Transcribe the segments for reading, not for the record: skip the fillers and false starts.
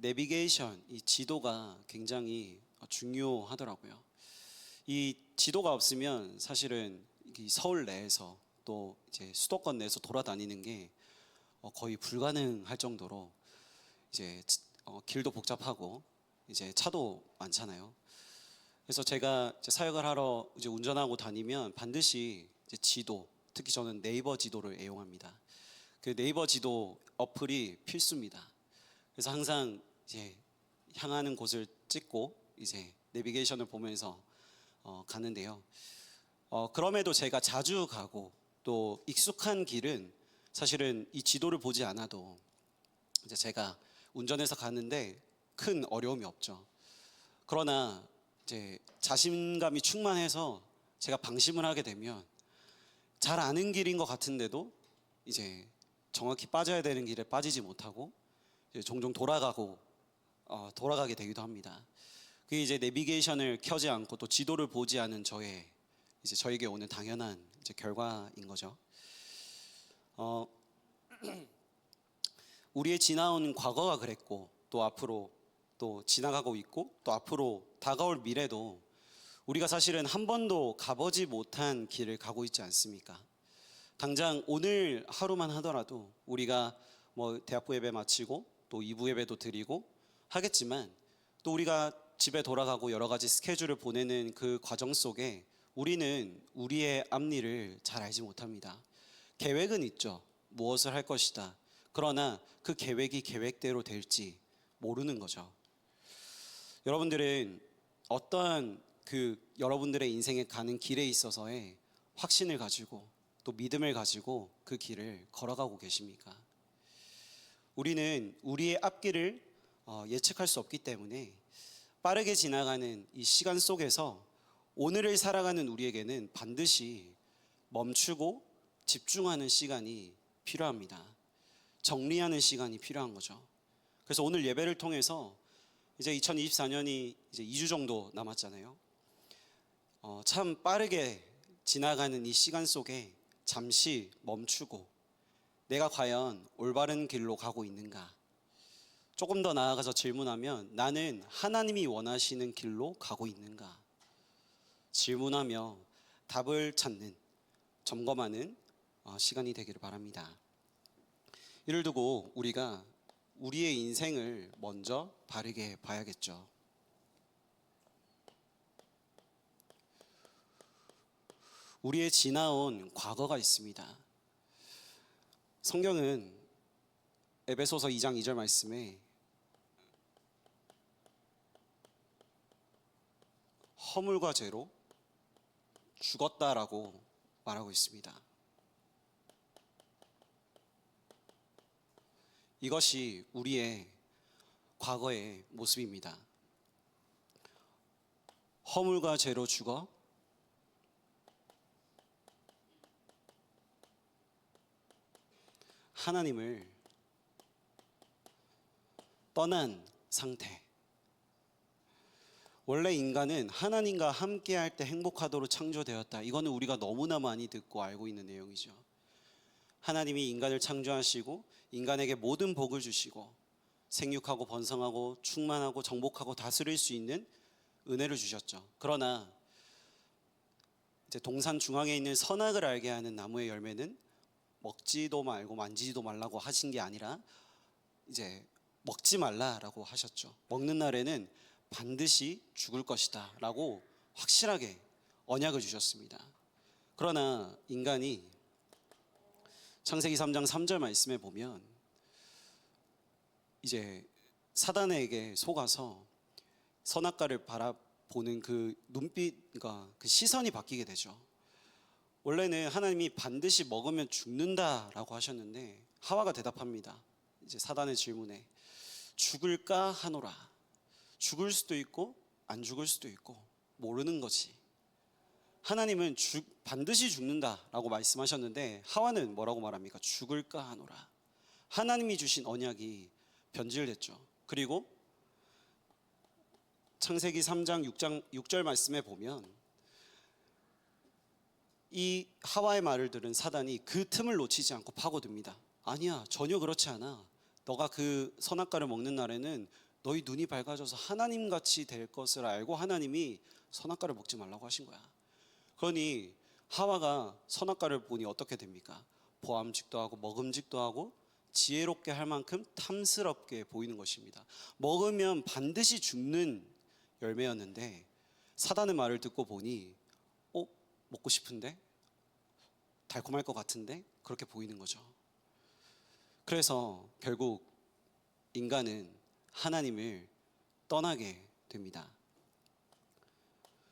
내비게이션, 이 지도가 굉장히 중요하더라고요. 이 지도가 없으면 사실은 이 서울 내에서 또 이제 수도권 내에서 돌아다니는 게 거의 불가능할 정도로 이제 길도 복잡하고 이제 차도 많잖아요. 그래서 제가 이제 사역을 하러 이제 운전하고 다니면 반드시 이제 지도, 특히 저는 네이버 지도를 애용합니다. 그 네이버 지도 어플이 필수입니다. 그래서 항상 이제 향하는 곳을 찍고 이제 내비게이션을 보면서 가는데요. 그럼에도 제가 자주 가고 또 익숙한 길은 사실은 이 지도를 보지 않아도 이제 제가 운전해서 가는데 큰 어려움이 없죠. 그러나 이제 자신감이 충만해서 제가 방심을 하게 되면 잘 아는 길인 것 같은데도 이제 정확히 빠져야 되는 길에 빠지지 못하고 종종 돌아가게 되기도 합니다. 그게 이제 내비게이션을 켜지 않고 또 지도를 보지 않은 저에게 오는 당연한 이제 결과인 거죠. 우리의 지나온 과거가 그랬고 또 앞으로 또 지나가고 있고 또 앞으로 다가올 미래도 우리가 사실은 한 번도 가보지 못한 길을 가고 있지 않습니까? 당장 오늘 하루만 하더라도 우리가 뭐 대학부 예배 마치고 또 2부 예배도 드리고 하겠지만 또 우리가 집에 돌아가고 여러 가지 스케줄을 보내는 그 과정 속에 우리는 우리의 앞일을 잘 알지 못합니다. 계획은 있죠. 무엇을 할 것이다. 그러나 그 계획이 계획대로 될지 모르는 거죠. 여러분들은 어떠한 여러분들의 인생에 가는 길에 있어서의 확신을 가지고 또 믿음을 가지고 그 길을 걸어가고 계십니까? 우리는 우리의 앞길을 예측할 수 없기 때문에 빠르게 지나가는 이 시간 속에서 오늘을 살아가는 우리에게는 반드시 멈추고 집중하는 시간이 필요합니다. 정리하는 시간이 필요한 거죠. 그래서 오늘 예배를 통해서 이제 2024년이 이제 2주 정도 남았잖아요. 참 빠르게 지나가는 이 시간 속에 잠시 멈추고 내가 과연 올바른 길로 가고 있는가? 조금 더 나아가서 질문하면 나는 하나님이 원하시는 길로 가고 있는가? 질문하며 답을 찾는, 점검하는 시간이 되기를 바랍니다. 이를 두고 우리가 우리의 인생을 먼저 바르게 봐야겠죠. 우리의 지나온 과거가 있습니다. 성경은 에베소서 2장 2절 말씀에 허물과 죄로 죽었다라고 말하고 있습니다. 이것이 우리의 과거의 모습입니다. 허물과 죄로 죽어 하나님을 떠난 상태. 원래 인간은 하나님과 함께할 때 행복하도록 창조되었다. 이거는 우리가 너무나 많이 듣고 알고 있는 내용이죠. 하나님이 인간을 창조하시고 인간에게 모든 복을 주시고 생육하고 번성하고 충만하고 정복하고 다스릴 수 있는 은혜를 주셨죠. 그러나 이제 동산 중앙에 있는 선악을 알게 하는 나무의 열매는 먹지도 말고 만지지도 말라고 하신 게 아니라 이제 먹지 말라라고 하셨죠. 먹는 날에는 반드시 죽을 것이다 라고 확실하게 언약을 주셨습니다. 그러나 인간이 창세기 3장 3절 말씀에 보면 이제 사단에게 속아서 선악과를 바라보는 그 눈빛과 그 시선이 바뀌게 되죠. 원래는 하나님이 반드시 먹으면 죽는다라고 하셨는데 하와가 대답합니다. 이제 사단의 질문에 죽을까 하노라. 죽을 수도 있고 안 죽을 수도 있고 모르는 거지. 하나님은 반드시 죽는다라고 말씀하셨는데 하와는 뭐라고 말합니까? 죽을까 하노라. 하나님이 주신 언약이 변질됐죠. 그리고 창세기 3장 6절 말씀에 보면 이 하와의 말을 들은 사단이 그 틈을 놓치지 않고 파고듭니다. 아니야, 전혀 그렇지 않아. 너가 그 선악과를 먹는 날에는 너희 눈이 밝아져서 하나님같이 될 것을 알고 하나님이 선악과를 먹지 말라고 하신 거야. 그러니 하와가 선악과를 보니 어떻게 됩니까? 보암직도 하고 먹음직도 하고 지혜롭게 할 만큼 탐스럽게 보이는 것입니다. 먹으면 반드시 죽는 열매였는데 사단의 말을 듣고 보니 먹고 싶은데? 달콤할 것 같은데? 그렇게 보이는 거죠. 그래서 결국 인간은 하나님을 떠나게 됩니다.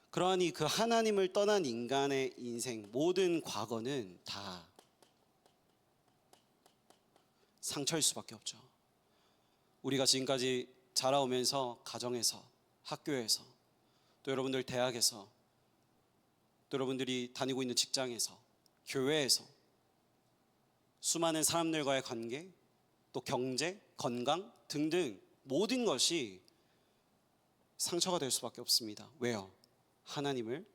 그러하니 그 하나님을 떠난 인간의 인생, 모든 과거는 다 상처일 수밖에 없죠. 우리가 지금까지 자라오면서 가정에서, 학교에서, 또 여러분들 대학에서, 또 여러분들이 다니고 있는 직장에서, 교회에서 수많은 사람들과의 관계, 또 경제, 건강 등등 모든 것이 상처가 될 수밖에 없습니다. 왜요? 하나님을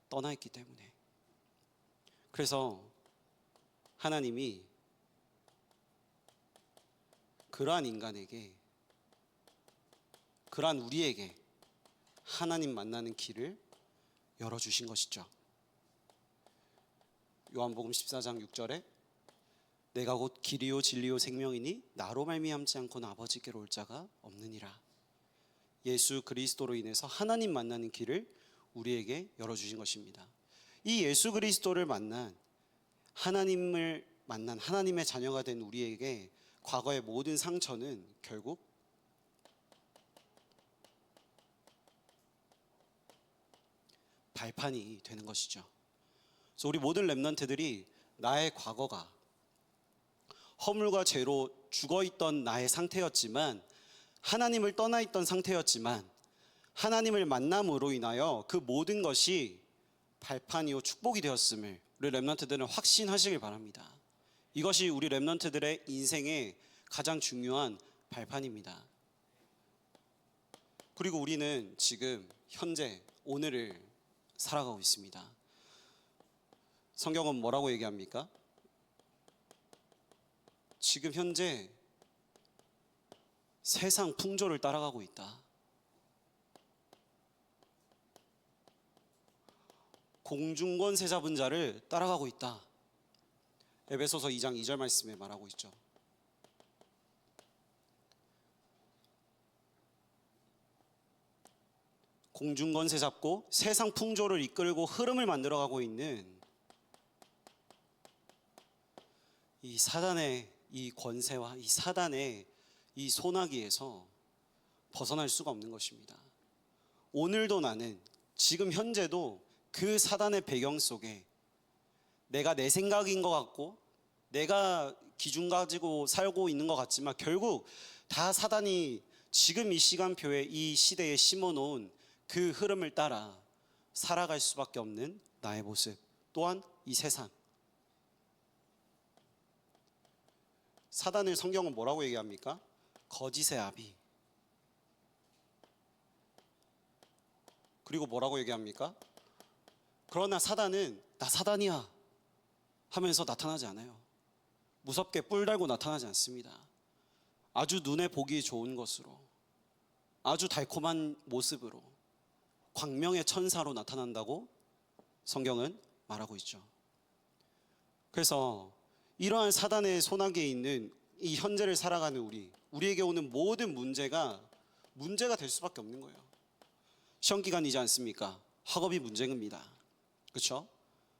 떠나 있기 때문에. 그래서 하나님이 그러한 인간에게, 그러한 우리에게 하나님 만나는 길을 열어주신 것이죠. 요한복음 14장 6절에 내가 곧 길이요 진리요 생명이니 나로 말미암지 않고는 아버지께로 올 자가 없느니라. 예수 그리스도로 인해서 하나님 만나는 길을 우리에게 열어주신 것입니다. 이 예수 그리스도를 만난, 하나님을 만난 하나님의 자녀가 된 우리에게 과거의 모든 상처는 결국 발판이 되는 것이죠. 그래서 우리 모든 렘넌트들이 나의 과거가 허물과 죄로 죽어있던 나의 상태였지만, 하나님을 떠나 있던 상태였지만, 하나님을 만남으로 인하여 그 모든 것이 발판이요 축복이 되었음을 우리 렘넌트들은 확신하시길 바랍니다. 이것이 우리 렘넌트들의 인생의 가장 중요한 발판입니다. 그리고 우리는 지금 현재 오늘을 살아가고 있습니다. 성경은 뭐라고 얘기합니까? 지금 현재 세상 풍조를 따라가고 있다. 공중권세 잡은 자를 따라가고 있다. 에베소서 2장 2절 말씀에 말하고 있죠. 공중권세 잡고 세상 풍조를 이끌고 흐름을 만들어가고 있는 이 사단의 이 권세와 이 사단의 이 소나기에서 벗어날 수가 없는 것입니다. 오늘도 나는, 지금 현재도 그 사단의 배경 속에 내가 내 생각인 것 같고 내가 기준 가지고 살고 있는 것 같지만 결국 다 사단이 지금 이 시간표에 이 시대에 심어놓은 그 흐름을 따라 살아갈 수밖에 없는 나의 모습, 또한 이 세상. 사단을 성경은 뭐라고 얘기합니까? 거짓의 아비. 그리고 뭐라고 얘기합니까? 그러나 사단은 나 사단이야 하면서 나타나지 않아요. 무섭게 뿔 달고 나타나지 않습니다. 아주 눈에 보기 좋은 것으로, 아주 달콤한 모습으로, 광명의 천사로 나타난다고 성경은 말하고 있죠. 그래서 이러한 사단의 소나기에 있는 이 현재를 살아가는 우리에게 오는 모든 문제가 될 수밖에 없는 거예요. 시험 기간이지 않습니까? 학업이 문제입니다. 그렇죠?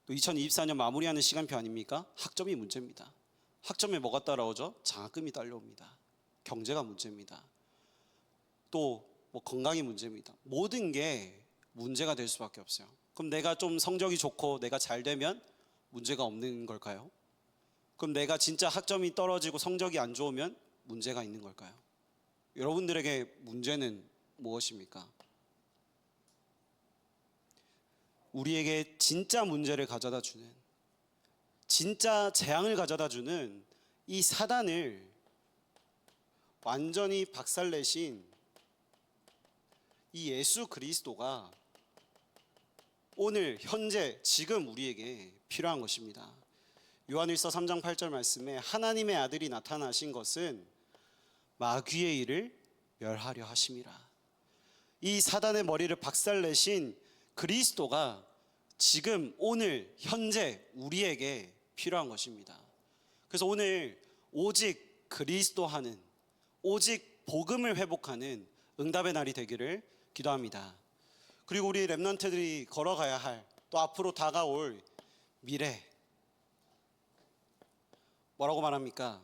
또 2024년 마무리하는 시간표 아닙니까? 학점이 문제입니다. 학점에 뭐가 따라오죠? 장학금이 딸려옵니다. 경제가 문제입니다. 또 뭐 건강이 문제입니다. 모든 게 문제가 될 수밖에 없어요. 그럼 내가 좀 성적이 좋고 내가 잘 되면 문제가 없는 걸까요? 그럼 내가 진짜 학점이 떨어지고 성적이 안 좋으면 문제가 있는 걸까요? 여러분들에게 문제는 무엇입니까? 우리에게 진짜 문제를 가져다 주는, 진짜 재앙을 가져다 주는 이 사단을 완전히 박살내신 이 예수 그리스도가 오늘 현재 지금 우리에게 필요한 것입니다. 요한일서 3장 8절 말씀에 하나님의 아들이 나타나신 것은 마귀의 일을 멸하려 하심이라. 이 사단의 머리를 박살내신 그리스도가 지금 오늘 현재 우리에게 필요한 것입니다. 그래서 오늘 오직 그리스도 하는, 오직 복음을 회복하는 응답의 날이 되기를 기도합니다. 그리고 우리 렘넌트들이 걸어가야 할, 또 앞으로 다가올 미래, 뭐라고 말합니까?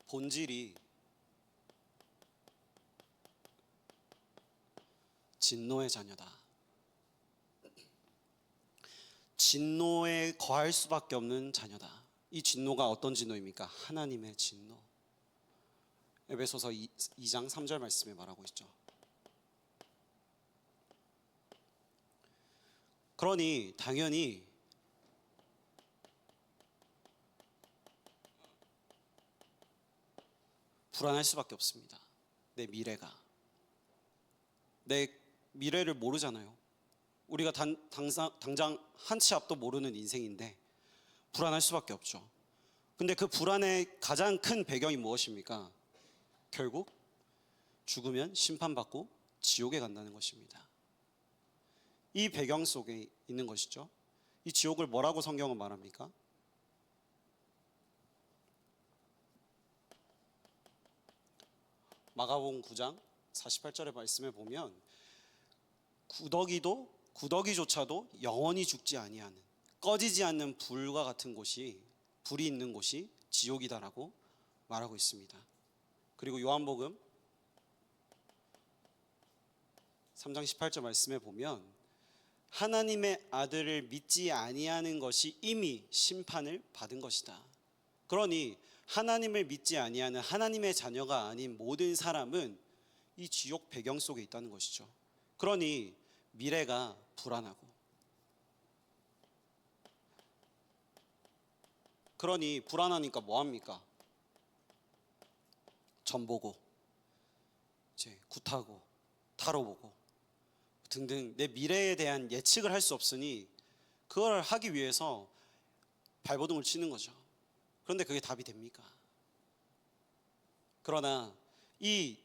본질이 진노의 자녀다. 진노에 거할 수밖에 없는 자녀다. 이 진노가 어떤 진노입니까? 하나님의 진노. 에베소서 2장 3절 말씀에 말하고 있죠. 그러니 당연히 불안할 수밖에 없습니다. 내 미래가. 내 미래를 모르잖아요. 우리가 당장 한 치 앞도 모르는 인생인데 불안할 수밖에 없죠. 근데 그 불안의 가장 큰 배경이 무엇입니까? 결국 죽으면 심판받고 지옥에 간다는 것입니다. 이 배경 속에 있는 것이죠. 이 지옥을 뭐라고 성경은 말합니까? 마가복음 9장 48절의 말씀에 보면 구더기조차도 영원히 죽지 아니하는, 꺼지지 않는 불과 같은 곳이, 불이 있는 곳이 지옥이다라고 말하고 있습니다. 그리고 요한복음 3장 18절 말씀에 보면 하나님의 아들을 믿지 아니하는 것이 이미 심판을 받은 것이다. 그러니 하나님을 믿지 아니하는 하나님의 자녀가 아닌 모든 사람은 이 지옥 배경 속에 있다는 것이죠. 그러니 미래가 불안하고, 그러니 불안하니까 뭐 합니까? 점 보고, 이제 굿하고, 타로 보고 등등 내 미래에 대한 예측을 할 수 없으니 그걸 하기 위해서 발버둥을 치는 거죠. 그런데 그게 답이 됩니까? 그러나 이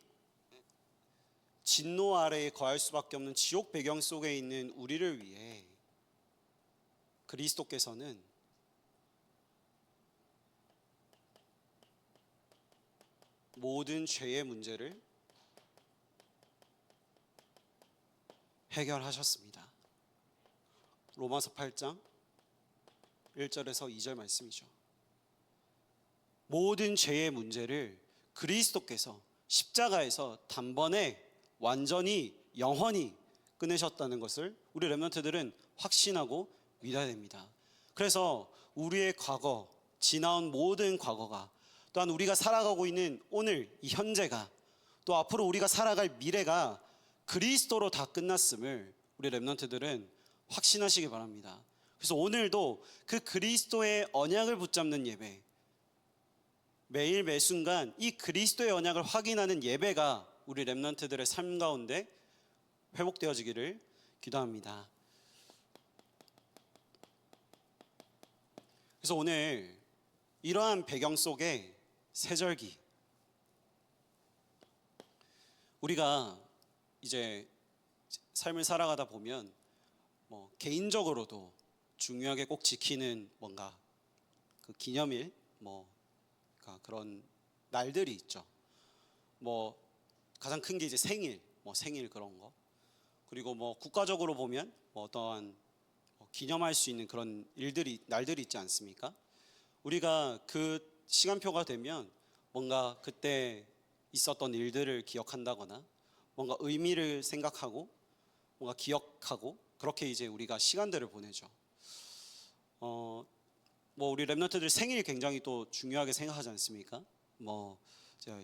진노 아래에 거할 수밖에 없는 지옥 배경 속에 있는 우리를 위해 그리스도께서는 모든 죄의 문제를 해결하셨습니다. 로마서 8장 1절에서 2절 말씀이죠. 모든 죄의 문제를 그리스도께서 십자가에서 단번에 완전히 영원히 끝내셨다는 것을 우리 렘넌트들은 확신하고 믿어야 됩니다. 그래서 우리의 과거, 지나온 모든 과거가, 또한 우리가 살아가고 있는 오늘 이 현재가, 또 앞으로 우리가 살아갈 미래가 그리스도로 다 끝났음을 우리 렘넌트들은 확신하시기 바랍니다. 그래서 오늘도 그 그리스도의 언약을 붙잡는 예배, 매일 매순간 이 그리스도의 언약을 확인하는 예배가 우리 렘넌트들의 삶 가운데 회복되어지기를 기도합니다. 그래서 오늘 이러한 배경 속에 세절기, 우리가 이제 삶을 살아가다 보면 개인적으로도 중요하게 꼭 지키는 뭔가 그 기념일, 그런 날들이 있죠. 가장 큰 게 이제 생일, 생일 그런 거. 그리고 국가적으로 보면 어떠한 기념할 수 있는 그런 날들이 있지 않습니까? 우리가 그 시간표가 되면 뭔가 그때 있었던 일들을 기억한다거나 뭔가 의미를 생각하고 뭔가 기억하고 그렇게 이제 우리가 시간들을 보내죠. 우리 렘넌트들 생일 굉장히 또 중요하게 생각하지 않습니까?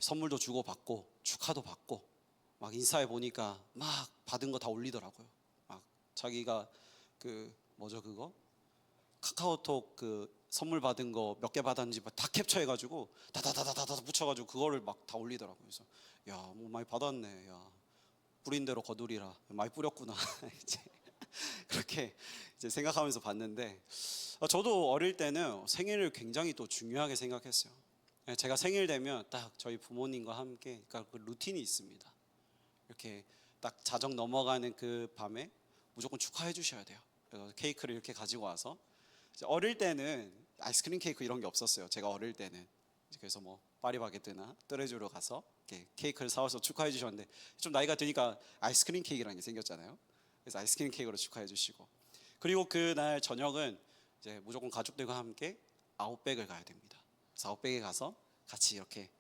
선물도 주고 받고 축하도 받고 막 인사해 보니까 막 받은 거 다 올리더라고요. 막 자기가 그거 카카오톡 그 선물 받은 거 몇 개 받았는지 다 캡처해가지고 다다다다다 붙여가지고 그거를 막 다 올리더라고요. 그래서 야, 많이 받았네. 야, 뿌린 대로 거두리라. 많이 뿌렸구나. 이제 그렇게 이제 생각하면서 봤는데 저도 어릴 때는 생일을 굉장히 또 중요하게 생각했어요. 제가 생일 되면 딱 저희 부모님과 함께 그러니까 그 루틴이 있습니다. 이렇게 딱 자정 넘어가는 그 밤에 무조건 축하해 주셔야 돼요. 그래서 케이크를 이렇게 가지고 와서 이제 어릴 때는 아이스크림 케이크 이런 게 없었어요. 제가 어릴 때는 그래서 뭐 파리바게뜨나 뜨레주로 가서 이렇게 케이크를 사와서 축하해 주셨는데 좀 나이가 드니까 아이스크림 케이크라는 게 생겼잖아요. 그래서 아이스크림 케이크로 축하해 주시고 그리고 그날 저녁은 이제 무조건 가족들과 함께 아웃백을 가야 됩니다. 그래서 아웃백에 가서 같이 이렇게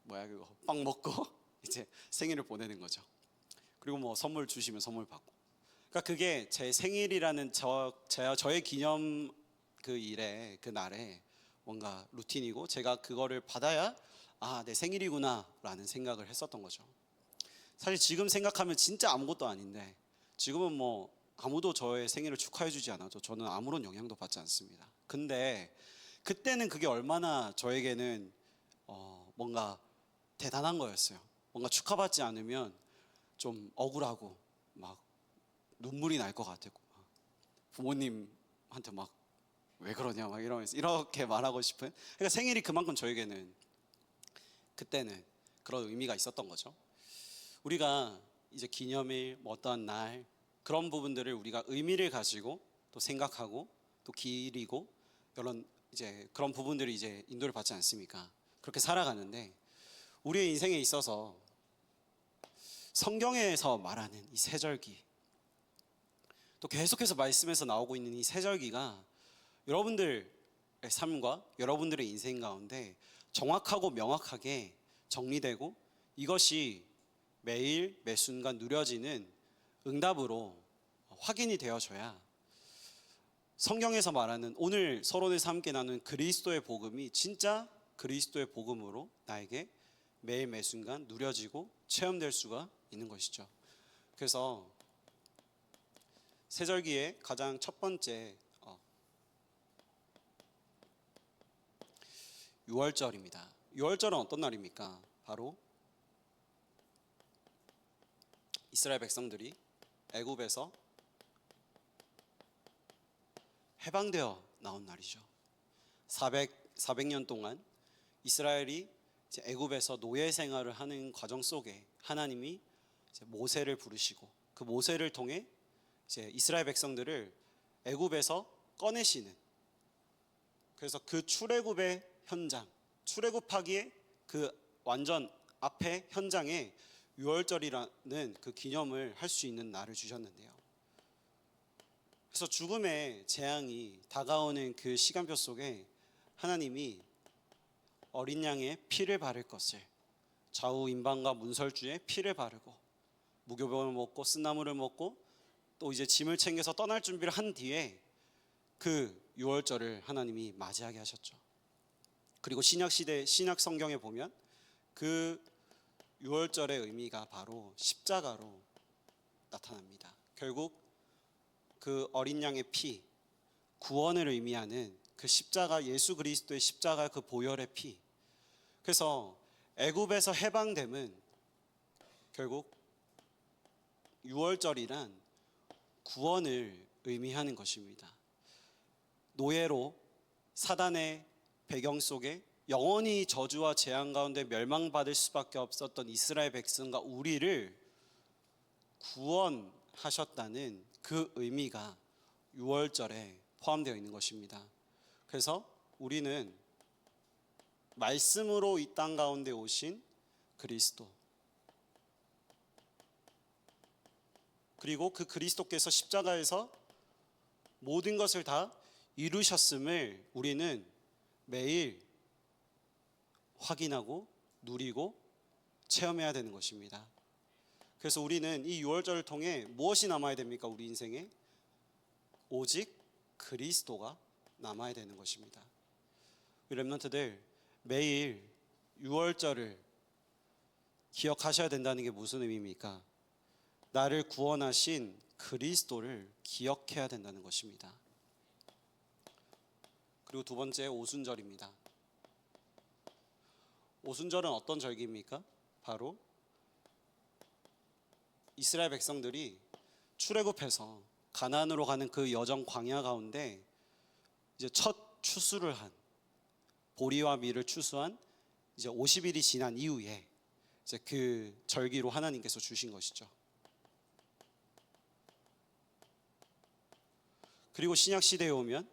뭐야 그거 빵 먹고 이제 생일을 보내는 거죠. 그리고 뭐 선물 주시면 선물 받고. 그러니까 그게 제 생일이라는 저의 기념 그 일에 그 날에 뭔가 루틴이고 제가 그거를 받아야 아, 내 생일이구나라는 생각을 했었던 거죠. 사실 지금 생각하면 진짜 아무것도 아닌데 지금은 뭐 아무도 저의 생일을 축하해 주지 않아도 저는 아무런 영향도 받지 않습니다. 근데 그때는 그게 얼마나 저에게는 뭔가 대단한 거였어요. 뭔가 축하받지 않으면 좀 억울하고 막 눈물이 날 것 같았고 부모님한테 막 왜 그러냐 막 이러면서 이렇게 말하고 싶은 그러니까 생일이 그만큼 저에게는 그때는 그런 의미가 있었던 거죠. 우리가 이제 기념일 뭐 어떠한 날 그런 부분들을 우리가 의미를 가지고 또 생각하고 또 기리고 이런 이제 그런 부분들이 이제 인도를 받지 않습니까? 그렇게 살아가는데 우리의 인생에 있어서 성경에서 말하는 이 세절기 또 계속해서 말씀에서 나오고 있는 이 세절기가 여러분들의 삶과 여러분들의 인생 가운데 정확하고 명확하게 정리되고 이것이 매일 매 순간 누려지는 응답으로 확인이 되어져야 성경에서 말하는 오늘 서론에서 함께 나눈 그리스도의 복음이 진짜 그리스도의 복음으로 나에게 매일 매 순간 누려지고 체험될 수가 있는 것이죠. 그래서 세절기의 가장 첫 번째 6월절입니다. 6월절은 어떤 날입니까? 바로 이스라엘 백성들이 애굽에서 해방되어 나온 날이죠. 400년 동안 이스라엘이 이제 애굽에서 노예 생활을 하는 과정 속에 하나님이 이제 모세를 부르시고 그 모세를 통해 이제 이스라엘 백성들을 애굽에서 꺼내시는 그래서 그 출애굽의 현장, 출애굽하기에 그 완전 앞에 현장에 6월절이라는 그 기념을 할 수 있는 날을 주셨는데요. 그래서 죽음의 재앙이 다가오는 그 시간표 속에 하나님이 어린 양의 피를 바를 것을 좌우 임방과 문설주에 피를 바르고 무교병을 먹고 쓴나물을 먹고 또 이제 짐을 챙겨서 떠날 준비를 한 뒤에 그 6월절을 하나님이 맞이하게 하셨죠. 그리고 신약 성경에 보면 그 6월절의 의미가 바로 십자가로 나타납니다. 결국 그 어린 양의 피, 구원을 의미하는 그 십자가 예수 그리스도의 십자가 그 보혈의 피. 그래서 애굽에서 해방됨은 결국 6월절이란 구원을 의미하는 것입니다. 노예로 사단의 배경 속에 영원히 저주와 재앙 가운데 멸망받을 수밖에 없었던 이스라엘 백성과 우리를 구원하셨다는 그 의미가 6월절에 포함되어 있는 것입니다. 그래서 우리는 말씀으로 이 땅 가운데 오신 그리스도 그리고 그 그리스도께서 십자가에서 모든 것을 다 이루셨음을 우리는 매일 확인하고 누리고 체험해야 되는 것입니다. 그래서 우리는 이 6월절을 통해 무엇이 남아야 됩니까? 우리 인생에 오직 그리스도가 남아야 되는 것입니다. 우리 렘넌트들 매일 6월절을 기억하셔야 된다는 게 무슨 의미입니까? 나를 구원하신 그리스도를 기억해야 된다는 것입니다. 그리고 두 번째 오순절입니다. 오순절은 어떤 절기입니까? 바로 이스라엘 백성들이 출애굽해서 가나안으로 가는 그 여정 광야 가운데 이제 첫 추수를 한 보리와 밀을 추수한 이제 50일이 지난 이후에 이제 그 절기로 하나님께서 주신 것이죠. 그리고 신약 시대에 오면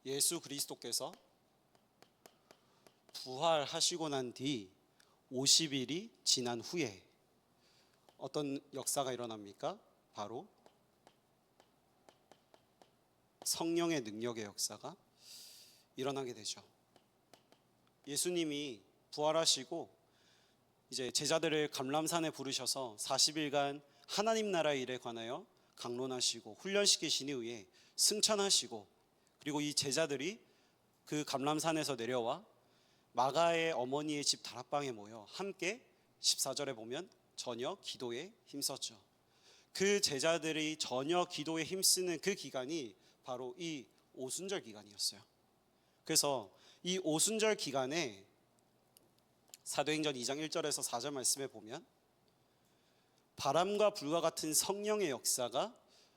예수 그리스도께서 부활하시고 난 뒤 50일이 지난 후에 어떤 역사가 일어납니까? 바로 성령의 능력의 역사가 일어나게 되죠. 예수님이 부활하시고 이제 제자들을 감람산에 부르셔서 40일간 하나님 나라 일에 관하여 강론하시고 훈련시키신 이후에 승천하시고, 그리고 이 제자들이 그 감람산에서 내려와 마가의 어머니의 집 다락방에 모여 함께 14절에 보면 저녁 기도에 힘썼죠. 그 제자들이 저녁 기도에 힘쓰는 그 기간이 바로 이 오순절 기간이었어요. 그래서 이 오순절 기간에 사도행전 2장 1절에서 4절 말씀에 보면 바람과 불과 같은 성령의 역사가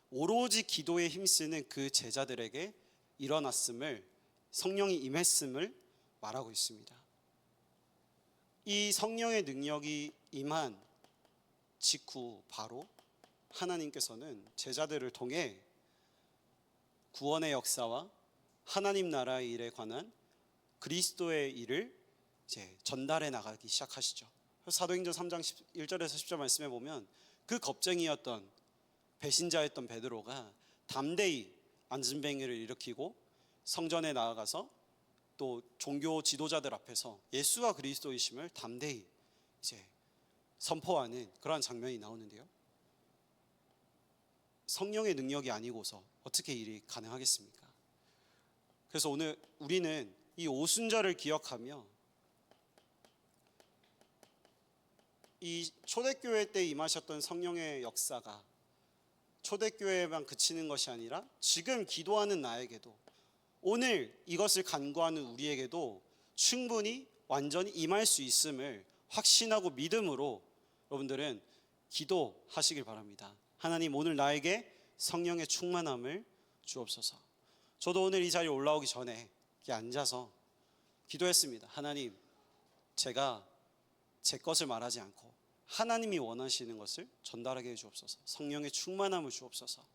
오로지 기도에 힘쓰는 그 제자들에게 일어났음을, 성령이 임했음을 말하고 있습니다. 이 성령의 능력이 임한 직후 바로 하나님께서는 제자들을 통해 구원의 역사와 하나님 나라의 일에 관한 그리스도의 일을 이제 전달해 나가기 시작하시죠. 사도행전 3장 1절에서 10절 말씀해 보면 그 겁쟁이였던 배신자였던 베드로가 담대히 안진뱅이를 일으키고 성전에 나아가서 또 종교 지도자들 앞에서 예수가 그리스도이심을 담대히 이제 선포하는 그러한 장면이 나오는데요. 성령의 능력이 아니고서 어떻게 일이 가능하겠습니까? 그래서 오늘 우리는 이 오순절을 기억하며 이 초대교회 때 임하셨던 성령의 역사가 초대교회에만 그치는 것이 아니라 지금 기도하는 나에게도, 오늘 이것을 간구하는 우리에게도 충분히 완전히 임할 수 있음을 확신하고 믿음으로 여러분들은 기도하시길 바랍니다. 하나님, 오늘 나에게 성령의 충만함을 주옵소서. 저도 오늘 이 자리에 올라오기 전에 이렇게 앉아서 기도했습니다. 하나님, 제가 제 것을 말하지 않고 하나님이 원하시는 것을 전달하게 해주옵소서. 성령의 충만함을 주옵소서.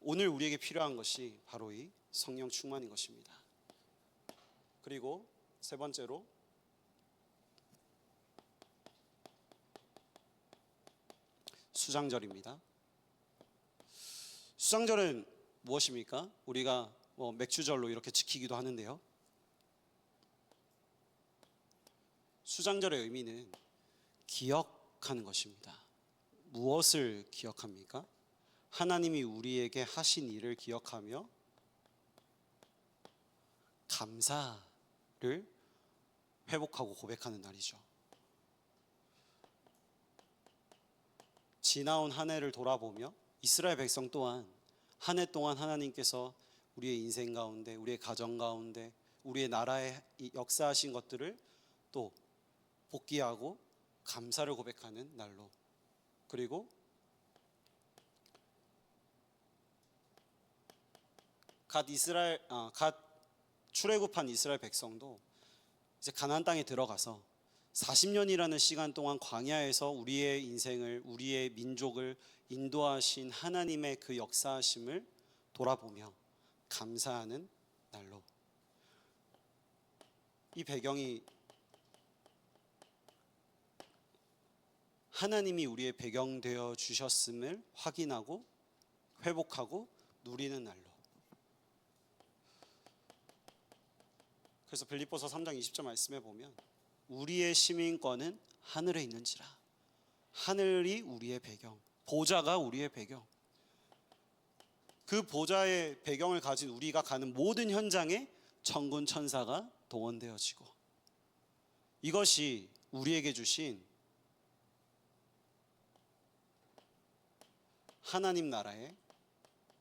오늘 우리에게 필요한 것이 바로 이 성령 충만인 것입니다. 그리고 세 번째로 수장절입니다. 수장절은 무엇입니까? 우리가 맥주절로 이렇게 지키기도 하는데요. 수장절의 의미는 기억하는 것입니다. 무엇을 기억합니까? 하나님이 우리에게 하신 일을 기억하며 감사를 회복하고 고백하는 날이죠. 지나온 한 해를 돌아보며 이스라엘 백성 또한 한 해 동안 하나님께서 우리의 인생 가운데, 우리의 가정 가운데, 우리의 나라에 역사하신 것들을 또 복귀하고 감사를 고백하는 날로, 그리고 갓 출애굽한 이스라엘 백성도 이제 가나안 땅에 들어가서 40년이라는 시간 동안 광야에서 우리의 인생을, 우리의 민족을 인도하신 하나님의 그 역사하심을 돌아보며 감사하는 날로, 이 배경이 하나님이 우리의 배경 되어 주셨음을 확인하고 회복하고 누리는 날로. 그래서 빌립보서 3장 20절 말씀에 보면 우리의 시민권은 하늘에 있는지라. 하늘이 우리의 배경, 보좌가 우리의 배경. 그 보좌의 배경을 가진 우리가 가는 모든 현장에 천군 천사가 동원되어지고, 이것이 우리에게 주신 하나님 나라의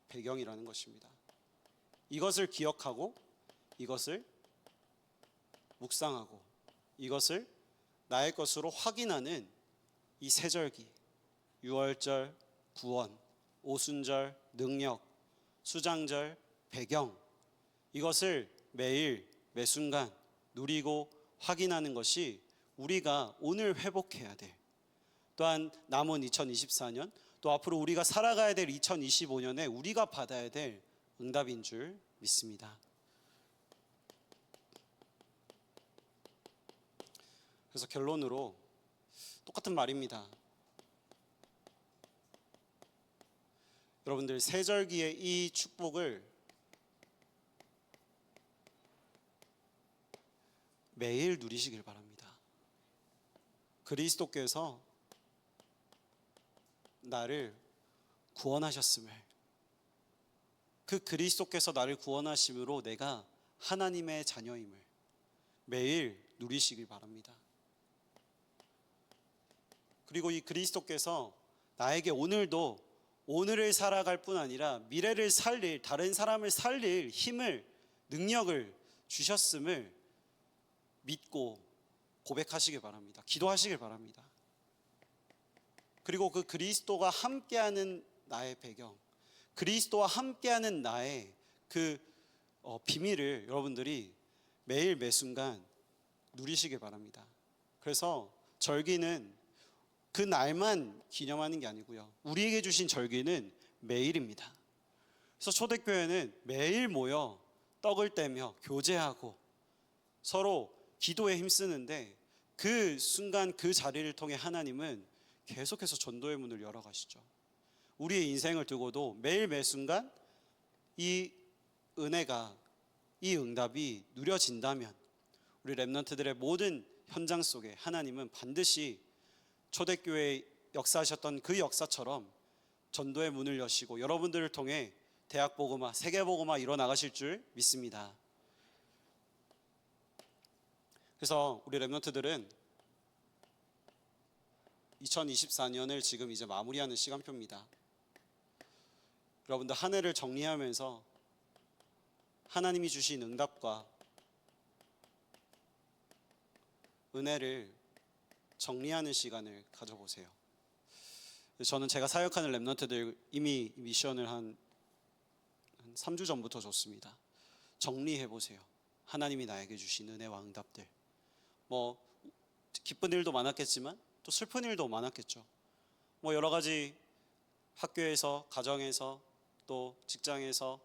배경이라는 것입니다. 이것을 기억하고 이것을 묵상하고 이것을 나의 것으로 확인하는 이 세절기, 유월절, 구원, 오순절, 능력, 수장절, 배경, 이것을 매일 매순간 누리고 확인하는 것이 우리가 오늘 회복해야 될, 또한 남은 2024년, 또 앞으로 우리가 살아가야 될 2025년에 우리가 받아야 될 응답인 줄 믿습니다. 그래서 결론으로 똑같은 말입니다. 여러분들 세절기의 이 축복을 매일 누리시길 바랍니다. 그리스도께서 나를 구원하셨음을, 그 그리스도께서 나를 구원하심으로 내가 하나님의 자녀임을 매일 누리시길 바랍니다. 그리고 이 그리스도께서 나에게 오늘도 오늘을 살아갈 뿐 아니라 미래를 살릴, 다른 사람을 살릴 힘을, 능력을 주셨음을 믿고 고백하시길 바랍니다. 기도하시길 바랍니다. 그리고 그 그리스도가 함께하는 나의 배경, 그리스도와 함께하는 나의 그 비밀을 여러분들이 매일 매순간 누리시길 바랍니다. 그래서 절기는 그 날만 기념하는 게 아니고요, 우리에게 주신 절기는 매일입니다. 그래서 초대교회는 매일 모여 떡을 떼며 교제하고 서로 기도에 힘쓰는데, 그 순간 그 자리를 통해 하나님은 계속해서 전도의 문을 열어가시죠. 우리의 인생을 두고도 매일 매순간 이 은혜가, 이 응답이 누려진다면 우리 렘넌트들의 모든 현장 속에 하나님은 반드시 초대교회에 역사하셨던 그 역사처럼 전도의 문을 여시고 여러분들을 통해 대학복음화, 세계복음화 이뤄나가실 줄 믿습니다. 그래서 우리 렘넌트들은 2024년을 지금 이제 마무리하는 시간표입니다. 여러분들 한 해를 정리하면서 하나님이 주신 응답과 은혜를 정리하는 시간을 가져보세요. 저는 제가 사역하는 렘넌트들 이미 미션을 한 3주 전부터 줬습니다. 정리해보세요. 하나님이 나에게 주신 은혜와 응답들. 뭐 기쁜 일도 많았겠지만 또 슬픈 일도 많았겠죠. 뭐 여러 가지 학교에서, 가정에서, 또 직장에서,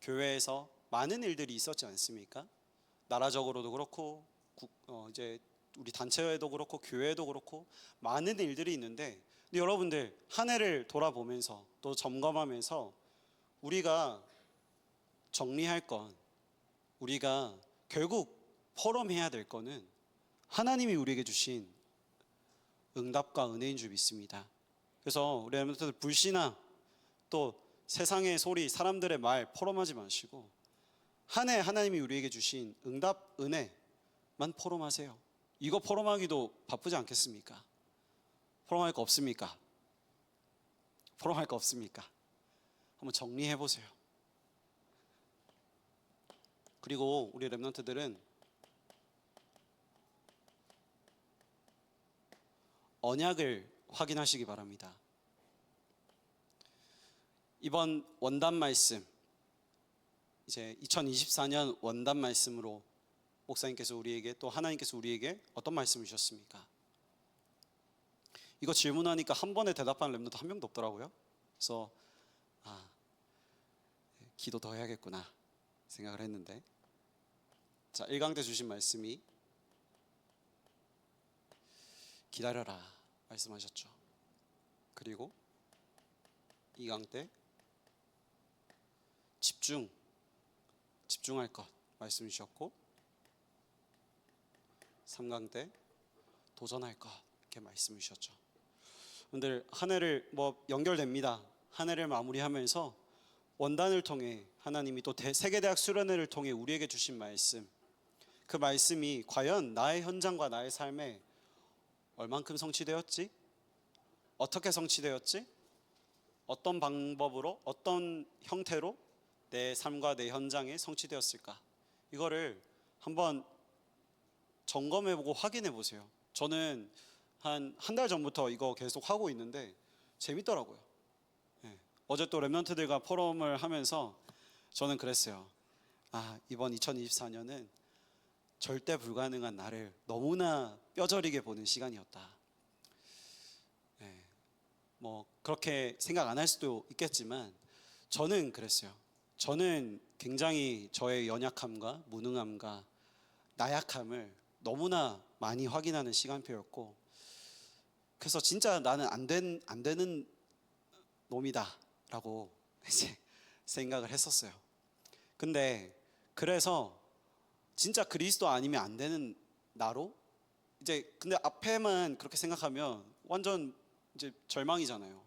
교회에서 많은 일들이 있었지 않습니까? 나라적으로도 그렇고 이제 우리 단체에도 그렇고 교회에도 그렇고 많은 일들이 있는데, 근데 여러분들 한 해를 돌아보면서 또 점검하면서 우리가 정리할 건, 우리가 결국 포럼해야 될 거는 하나님이 우리에게 주신 응답과 은혜인 줄 믿습니다. 그래서 우리 렘넌트들 불신앙, 또 세상의 소리, 사람들의 말 포럼하지 마시고 한 해 하나님이 우리에게 주신 응답, 은혜만 포럼하세요. 이거 포럼하기도 바쁘지 않겠습니까? 포럼할 거 없습니까? 포럼할 거 없습니까? 한번 정리해 보세요. 그리고 우리 렘넌트들은 언약을 확인하시기 바랍니다. 이번 원단 말씀, 이제 2024년 원단 말씀으로 목사님께서 우리에게, 또 하나님께서 우리에게 어떤 말씀을 주셨습니까? 이거 질문하니까 한 번에 대답하는 렘넌트 한 명도 없더라고요. 그래서 기도 더 해야겠구나 생각을 했는데, 자, 1강 때 주신 말씀이 기다려라 말씀하셨죠. 그리고 2강 때 집중할 것 말씀 주셨고, 3강 때 도전할 것 이렇게 말씀 주셨죠. 여러분들 한 해를 연결됩니다. 한 해를 마무리하면서 원단을 통해 하나님이 또 세계대학 수련회를 통해 우리에게 주신 말씀, 그 말씀이 과연 나의 현장과 나의 삶에 얼만큼 성취되었지? 어떻게 성취되었지? 어떤 방법으로, 어떤 형태로 내 삶과 내 현장에 성취되었을까? 이거를 한번 점검해보고 확인해보세요. 저는 한 달 전부터 이거 계속 하고 있는데 재밌더라고요. 예. 어제 또 랩런트들과 포럼을 하면서 저는 그랬어요. 이번 2024년은 절대 불가능한 나를 너무나 뼈저리게 보는 시간이었다. 예. 뭐 그렇게 생각 안 할 수도 있겠지만 저는 그랬어요. 저는 굉장히 저의 연약함과 무능함과 나약함을 너무나 많이 확인하는 시간표였고, 그래서 진짜 나는 안 되는 놈이다라고 이제 생각을 했었어요. 근데 그래서 진짜 그리스도 아니면 안 되는 나로 이제 근데 앞에만 그렇게 생각하면 완전 이제 절망이잖아요.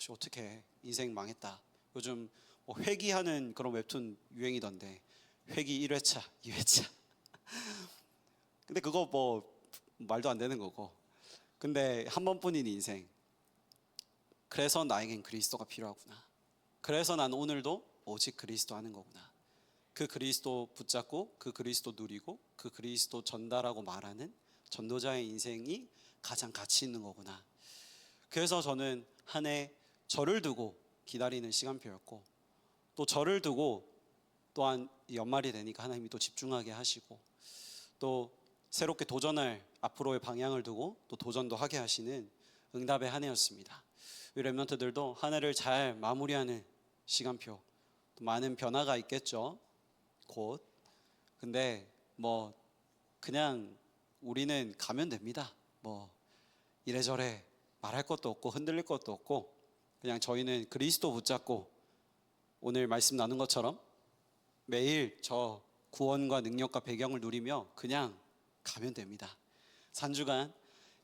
어떻게 해? 인생 망했다. 요즘 뭐 회귀하는 그런 웹툰 유행이던데 회귀 1회차, 2회차. 근데 그거 뭐 말도 안 되는 거고. 근데 한 번뿐인 인생. 그래서 나에겐 그리스도가 필요하구나. 그래서 난 오늘도 오직 그리스도 하는 거구나. 그 그리스도 붙잡고 그 그리스도 누리고 그 그리스도 전달하고 말하는 전도자의 인생이 가장 가치 있는 거구나. 그래서 저는 한 해 저를 두고 기다리는 시간표였고, 또 저를 두고 또한 연말이 되니까 하나님이 또 집중하게 하시고, 또 새롭게 도전할 앞으로의 방향을 두고 또 도전도 하게 하시는 응답의 한 해였습니다. 우리 랩런트들도 한 해를 잘 마무리하는 시간표, 또 많은 변화가 있겠죠, 곧. 근데 뭐 그냥 우리는 가면 됩니다. 뭐 이래저래 말할 것도 없고 흔들릴 것도 없고, 그냥 저희는 그리스도 붙잡고 오늘 말씀 나눈 것처럼 매일 저 구원과 능력과 배경을 누리며 그냥 가면 됩니다. 3주간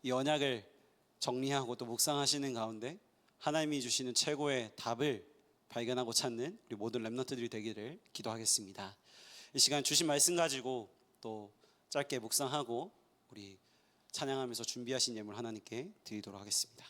이 언약을 정리하고 또 묵상하시는 가운데 하나님이 주시는 최고의 답을 발견하고 찾는 우리 모든 랩런트들이 되기를 기도하겠습니다. 이 시간 주신 말씀 가지고 또 짧게 묵상하고 우리 찬양하면서 준비하신 예물 하나님께 드리도록 하겠습니다.